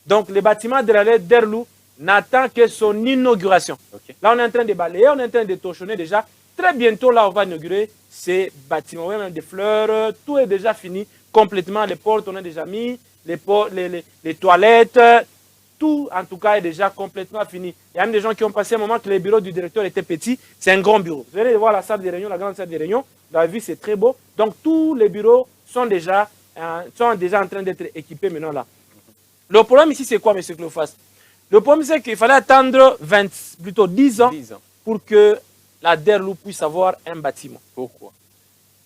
Donc, le bâtiment de la Derlou n'attend que son inauguration. Okay. Là, on est en train de balayer, on est en train de torchonner déjà. Très bientôt, là, on va inaugurer ces bâtiments. On voit même des fleurs, tout est déjà fini complètement. Les portes, on a déjà mis, les toilettes, tout, en tout cas, est déjà complètement fini. Il y a même des gens qui ont passé un moment que le bureau du directeur était petit. C'est un grand bureau. Vous allez voir la salle de réunion, la grande salle de réunion. Vous avez vu, c'est très beau. Donc, tous les bureaux sont déjà en train d'être équipés maintenant là. Le problème ici, c'est quoi, M. Cléophas? Le problème, c'est qu'il fallait attendre 10 ans pour que la Derlou puisse avoir un bâtiment. Pourquoi?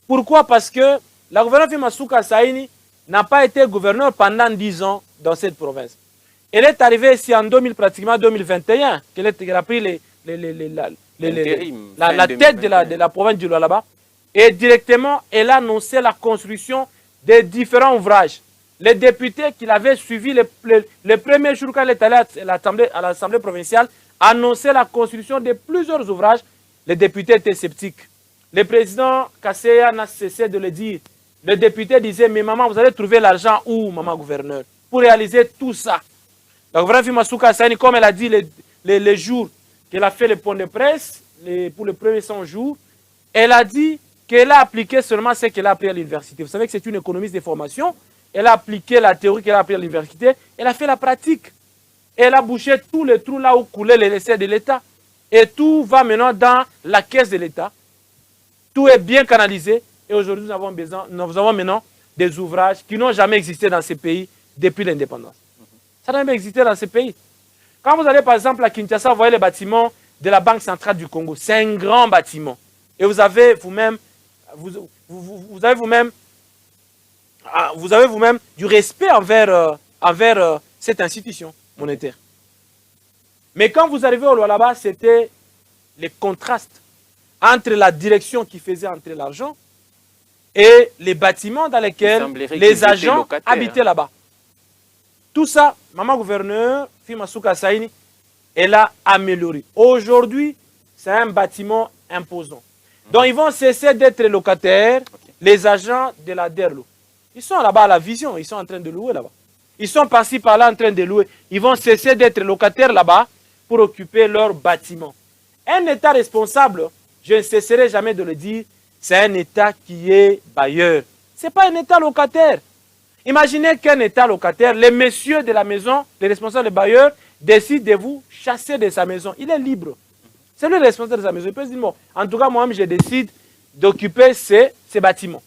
Pourquoi? Parce que la gouverneure Masuka Saini n'a pas été gouverneur pendant 10 ans dans cette province. Elle est arrivée ici en pratiquement 2021, qu'elle a pris la tête de la province du Lualaba. Et directement, elle a annoncé la construction de différents ouvrages. Les députés qui l'avaient suivi le premier jour quand elle est allée à l'Assemblée provinciale annonçaient la construction de plusieurs ouvrages. Les députés étaient sceptiques. Le président Kasseya n'a cessé de le dire. Le député disait, mais maman, vous allez trouver l'argent où, maman gouverneur, pour réaliser tout ça? La gouverneure Masuka Saini, comme elle a dit les jours qu'elle a fait le point de presse, pour les premiers 100 jours, elle a dit qu'elle a appliqué seulement ce qu'elle a appris à l'université. Vous savez que c'est une économiste de formation. Elle a appliqué la théorie qu'elle a appris à l'université. Elle a fait la pratique. Elle a bouché tous les trous là où coulaient les recettes de l'État. Et tout va maintenant dans la caisse de l'État. Tout est bien canalisé. Et aujourd'hui, nous avons maintenant des ouvrages qui n'ont jamais existé dans ce pays depuis l'indépendance. Ça n'a jamais existé dans ce pays. Quand vous allez par exemple à Kinshasa, vous voyez le bâtiment de la Banque centrale du Congo. C'est un grand bâtiment. Et vous avez vous-même du respect envers cette institution monétaire. Mais quand vous arrivez au Lualaba, c'était les contrastes entre la direction qui faisait entrer l'argent et les bâtiments dans lesquels les agents habitaient là-bas. Tout ça, maman gouverneur, Masuka Saini, elle a amélioré. Aujourd'hui, c'est un bâtiment imposant. Donc, ils vont cesser d'être locataires, les agents de la Derlou. Ils sont là-bas à la vision, ils sont en train de louer là-bas. Ils sont par-ci par-là en train de louer. Ils vont cesser d'être locataires là-bas pour occuper leur bâtiment. Un État responsable, je ne cesserai jamais de le dire, c'est un État qui est bailleur. Ce n'est pas un État locataire. Imaginez qu'un État locataire, les messieurs de la maison, les responsables des bailleurs, décident de vous chasser de sa maison. Il est libre. C'est lui le responsable de sa maison. Il peut se dire, bon, en tout cas, moi-même, je décide d'occuper ces bâtiments.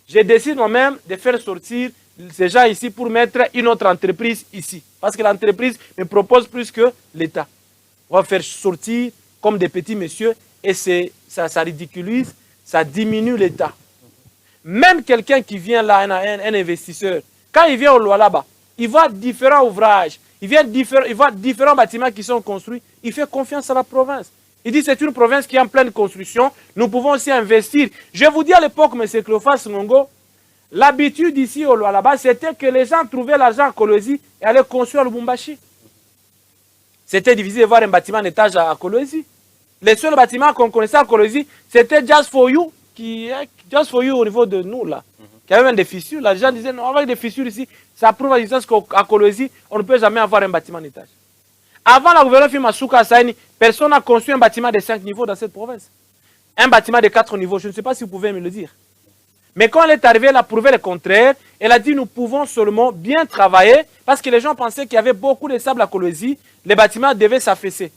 Je décide moi-même de faire sortir ces gens ici pour mettre une autre entreprise ici. Parce que l'entreprise me propose plus que l'État. On va faire sortir comme des petits messieurs et ça ridiculise, ça diminue l'État. Même quelqu'un qui vient là, un investisseur, quand il vient au Lualaba, il voit différents ouvrages, il voit différents bâtiments qui sont construits, il fait confiance à la province. Il dit c'est une province qui est en pleine construction, nous pouvons aussi investir. Je vous dis à l'époque, M. Cléophas Ngongo, l'habitude ici au Lualaba, c'était que les gens trouvaient l'argent à Kolwezi et allaient construire le Lubumbashi. C'était difficile de voir un bâtiment en étage à Kolwezi. Les seuls bâtiments qu'on connaissait à Kolwezi, c'était Just for You, Just for You au niveau de nous là, qui avait même des fissures. Là, les gens disaient, non, avec des fissures ici, ça prouve à distance qu'à Kolwezi, on ne peut jamais avoir un bâtiment en étage. Avant la gouverneure Masuka Saini, personne n'a construit un bâtiment de 5 niveaux dans cette province. Un bâtiment de 4 niveaux, je ne sais pas si vous pouvez me le dire. Mais quand elle est arrivée, elle a prouvé le contraire. Elle a dit, nous pouvons seulement bien travailler, parce que les gens pensaient qu'il y avait beaucoup de sable à Kolwezi, les bâtiments devaient s'affaisser.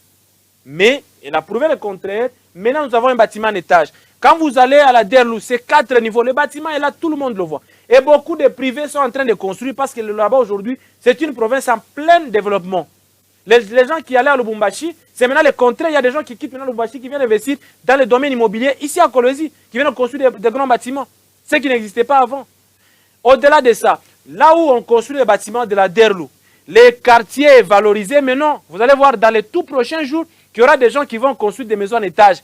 Mais elle a prouvé le contraire. Maintenant, nous avons un bâtiment en étage. Quand vous allez à la Derlou, c'est 4 niveaux. Le bâtiment est là, tout le monde le voit. Et beaucoup de privés sont en train de construire parce que là-bas aujourd'hui, c'est une province en plein développement. Les gens qui allaient à Lubumbashi, c'est maintenant le contraire. Il y a des gens qui quittent maintenant Lubumbashi, qui viennent investir dans le domaine immobilier ici à Kolwezi, qui viennent construire des grands bâtiments. Ce qui n'existait pas avant. Au-delà de ça, là où on construit les bâtiments de la Derlou, les quartiers est valorisé, mais non. Vous allez voir dans les tout prochains jours qu'il y aura des gens qui vont construire des maisons en étage.